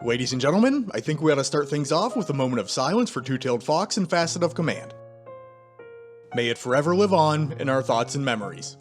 Ladies and gentlemen, I think we ought to start things off with a moment of silence for Two-Tailed Fox and Facet of Command. May it forever live on in our thoughts and memories.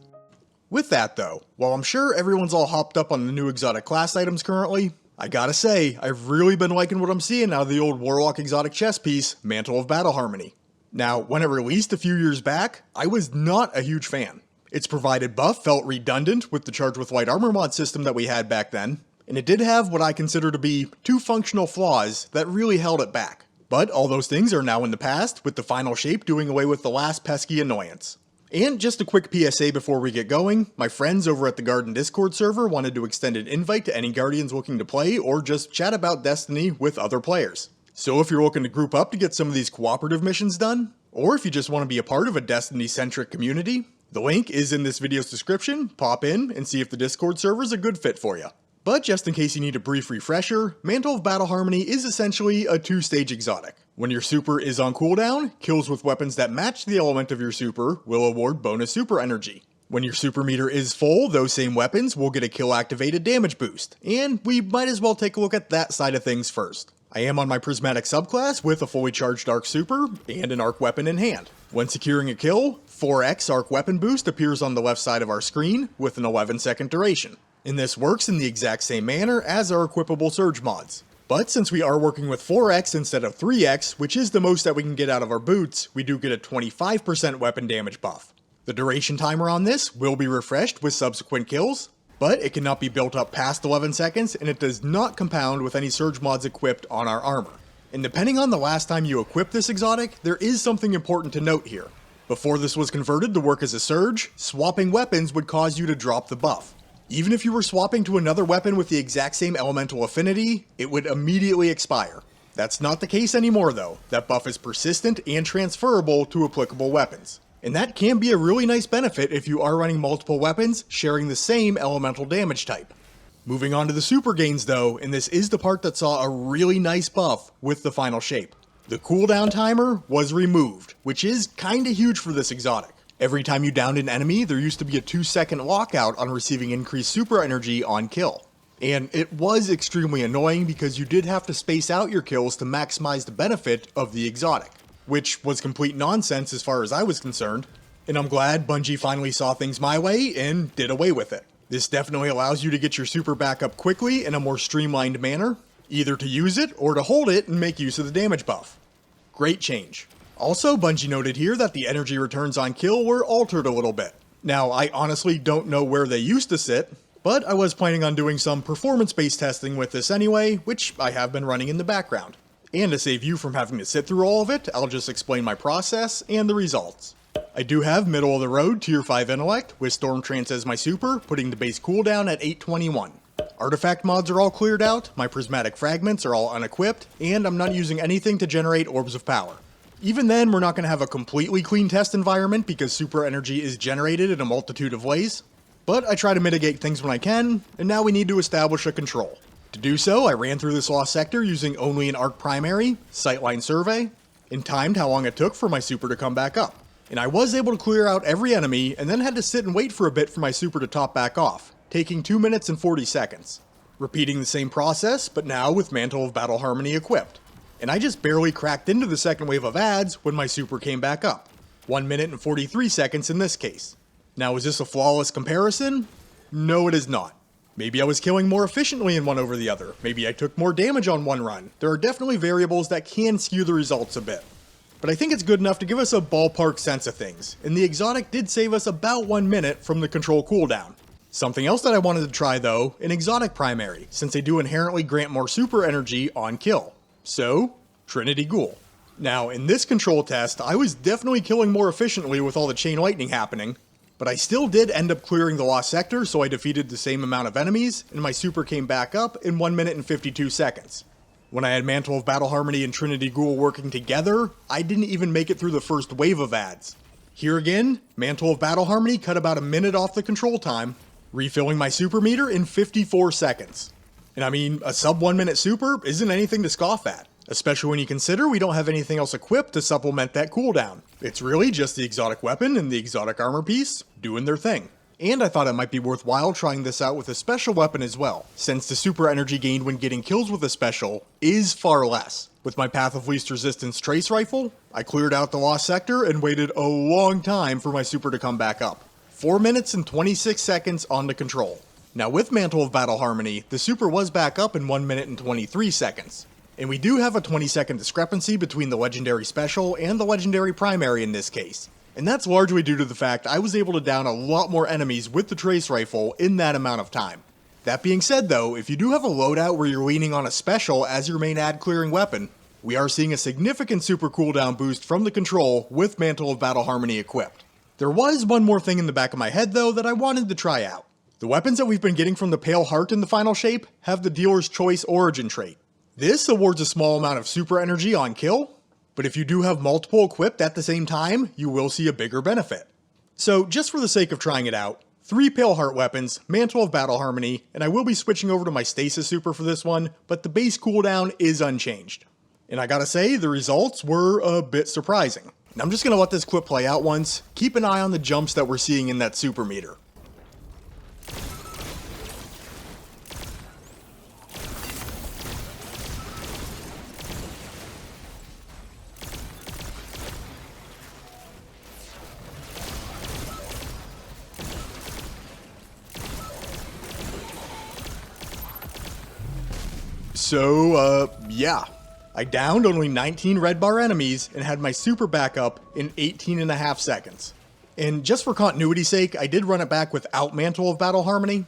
With that though, while I'm sure everyone's all hopped up on the new exotic class items currently, I gotta say, I've really been liking what I'm seeing out of the old Warlock Exotic Chest Piece, Mantle of Battle Harmony. Now, when it released a few years back, I was not a huge fan. Its provided buff felt redundant with the Charged with Light Armor mod system that we had back then, and it did have what I consider to be two functional flaws that really held it back. But all those things are now in the past, with the final shape doing away with the last pesky annoyance. And just a quick PSA before we get going, my friends over at the Garden Discord server wanted to extend an invite to any Guardians looking to play or just chat about Destiny with other players. So if you're looking to group up to get some of these cooperative missions done, or if you just want to be a part of a Destiny-centric community, the link is in this video's description. Pop in and see if the Discord server is a good fit for you. But just in case you need a brief refresher, Mantle of Battle Harmony is essentially a two-stage exotic. When your super is on cooldown, kills with weapons that match the element of your super will award bonus super energy. When your super meter is full, those same weapons will get a kill activated damage boost, and we might as well take a look at that side of things first. I am on my Prismatic subclass with a fully charged arc super and an arc weapon in hand. When securing a kill, 4x arc weapon boost appears on the left side of our screen with an 11-second duration. And this works in the exact same manner as our equipable surge mods. But since we are working with 4x instead of 3x, which is the most that we can get out of our boots, we do get a 25% weapon damage buff. The duration timer on this will be refreshed with subsequent kills, but it cannot be built up past 11 seconds and it does not compound with any surge mods equipped on our armor. And depending on the last time you equip this exotic, there is something important to note here. Before this was converted to work as a surge, swapping weapons would cause you to drop the buff. Even if you were swapping to another weapon with the exact same elemental affinity, it would immediately expire. That's not the case anymore though. That buff is persistent and transferable to applicable weapons. And that can be a really nice benefit if you are running multiple weapons sharing the same elemental damage type. Moving on to the super gains though, and this is the part that saw a really nice buff with the final shape. The cooldown timer was removed, which is kinda huge for this exotic. Every time you downed an enemy, there used to be a 2-second lockout on receiving increased super energy on kill. And it was extremely annoying because you did have to space out your kills to maximize the benefit of the exotic, which was complete nonsense as far as I was concerned. And I'm glad Bungie finally saw things my way and did away with it. This definitely allows you to get your super back up quickly in a more streamlined manner, either to use it or to hold it and make use of the damage buff. Great change. Also, Bungie noted here that the energy returns on kill were altered a little bit. Now, I honestly don't know where they used to sit, but I was planning on doing some performance-based testing with this anyway, which I have been running in the background. And to save you from having to sit through all of it, I'll just explain my process and the results. I do have middle of the road tier 5 intellect with Storm Trance as my super, putting the base cooldown at 821. Artifact mods are all cleared out, my prismatic fragments are all unequipped, and I'm not using anything to generate orbs of power. Even then, we're not going to have a completely clean test environment because super energy is generated in a multitude of ways, but I try to mitigate things when I can, and now we need to establish a control. To do so, I ran through this lost sector using only an arc primary, sightline survey, and timed how long it took for my super to come back up. And I was able to clear out every enemy and then had to sit and wait for a bit for my super to top back off, taking 2 minutes and 40 seconds. Repeating the same process, but now with Mantle of Battle Harmony equipped. And I just barely cracked into the second wave of ads when my super came back up. 1 minute and 43 seconds in this case. Now is this a flawless comparison? No, it is not. Maybe I was killing more efficiently in one over the other. Maybe I took more damage on one run. There are definitely variables that can skew the results a bit. But I think it's good enough to give us a ballpark sense of things, and the exotic did save us about 1 minute from the control cooldown. Something else that I wanted to try though, an exotic primary, since they do inherently grant more super energy on kill. So, Trinity Ghoul. Now, in this control test, I was definitely killing more efficiently with all the chain lightning happening, but I still did end up clearing the lost sector, so I defeated the same amount of enemies, and my super came back up in 1 minute and 52 seconds. When I had Mantle of Battle Harmony and Trinity Ghoul working together, I didn't even make it through the first wave of ads. Here again, Mantle of Battle Harmony cut about a minute off the control time, refilling my super meter in 54 seconds. And I mean, a sub 1 minute super isn't anything to scoff at, especially when you consider we don't have anything else equipped to supplement that cooldown. It's really just the exotic weapon and the exotic armor piece doing their thing. and I thought it might be worthwhile trying this out with a special weapon as well, since the super energy gained when getting kills with a special is far less. With my Path of Least Resistance Trace Rifle, I cleared out the Lost Sector and waited a long time for my super to come back up. 4 minutes and 26 seconds on the control. Now with Mantle of Battle Harmony, the super was back up in 1 minute and 23 seconds. And we do have a 20-second discrepancy between the Legendary Special and the Legendary Primary in this case. And that's largely due to the fact I was able to down a lot more enemies with the Trace Rifle in that amount of time. That being said though, if you do have a loadout where you're leaning on a special as your main ad clearing weapon, we are seeing a significant super cooldown boost from the control with Mantle of Battle Harmony equipped. There was one more thing in the back of my head though that I wanted to try out. The weapons that we've been getting from the Pale Heart in the final shape have the Dealer's Choice Origin trait. This awards a small amount of super energy on kill, but if you do have multiple equipped at the same time, you will see a bigger benefit. So just for the sake of trying it out, 3 Pale Heart weapons, Mantle of Battle Harmony, and I will be switching over to my Stasis super for this one, but the base cooldown is unchanged. And I gotta say, the results were a bit surprising. And I'm just gonna let this clip play out once, keep an eye on the jumps that we're seeing in that super meter. So, yeah. I downed only 19 red bar enemies and had my super back up in 18.5 seconds. And just for continuity's sake, I did run it back without Mantle of Battle Harmony.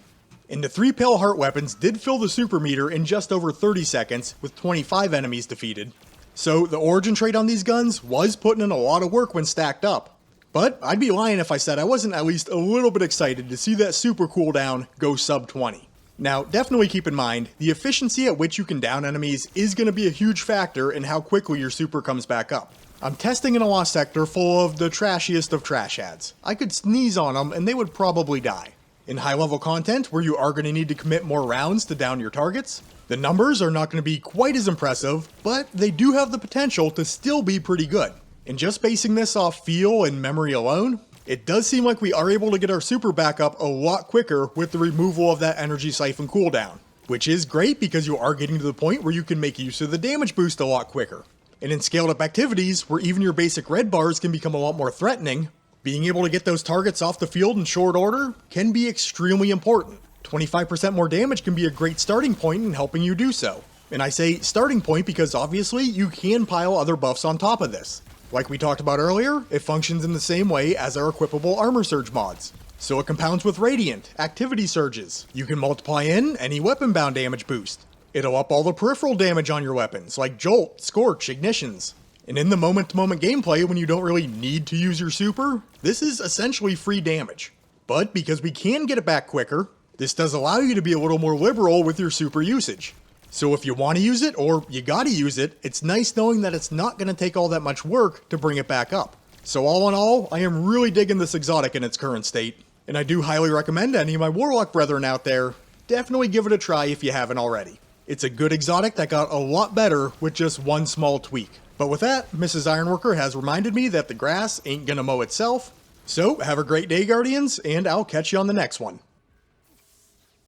And the 3 Pale Heart weapons did fill the super meter in just over 30 seconds with 25 enemies defeated. So the origin trait on these guns was putting in a lot of work when stacked up. But I'd be lying if I said I wasn't at least a little bit excited to see that super cooldown go sub 20. Now, definitely keep in mind, the efficiency at which you can down enemies is going to be a huge factor in how quickly your super comes back up. I'm testing in a Lost Sector full of the trashiest of trash ads. I could sneeze on them and they would probably die. In high level content, where you are going to need to commit more rounds to down your targets, the numbers are not going to be quite as impressive, but they do have the potential to still be pretty good. And just basing this off feel and memory alone, it does seem like we are able to get our super back up a lot quicker with the removal of that energy siphon cooldown, which is great because you are getting to the point where you can make use of the damage boost a lot quicker. And in scaled up activities, where even your basic red bars can become a lot more threatening, being able to get those targets off the field in short order can be extremely important. 25% more damage can be a great starting point in helping you do so. And I say starting point because obviously you can pile other buffs on top of this. Like we talked about earlier, it functions in the same way as our equipable armor surge mods. So it compounds with Radiant, activity surges. You can multiply in any weapon bound damage boost. It'll up all the peripheral damage on your weapons, like Jolt, Scorch, Ignitions. And in the moment-to-moment gameplay when you don't really need to use your super, this is essentially free damage. But because we can get it back quicker, this does allow you to be a little more liberal with your super usage. So if you want to use it, or you gotta use it, it's nice knowing that it's not going to take all that much work to bring it back up. So all in all, I am really digging this exotic in its current state, and I do highly recommend any of my Warlock brethren out there, definitely give it a try if you haven't already. It's a good exotic that got a lot better with just one small tweak. But with that, Mrs. Ironworker has reminded me that the grass ain't gonna mow itself. So have a great day, Guardians, and I'll catch you on the next one.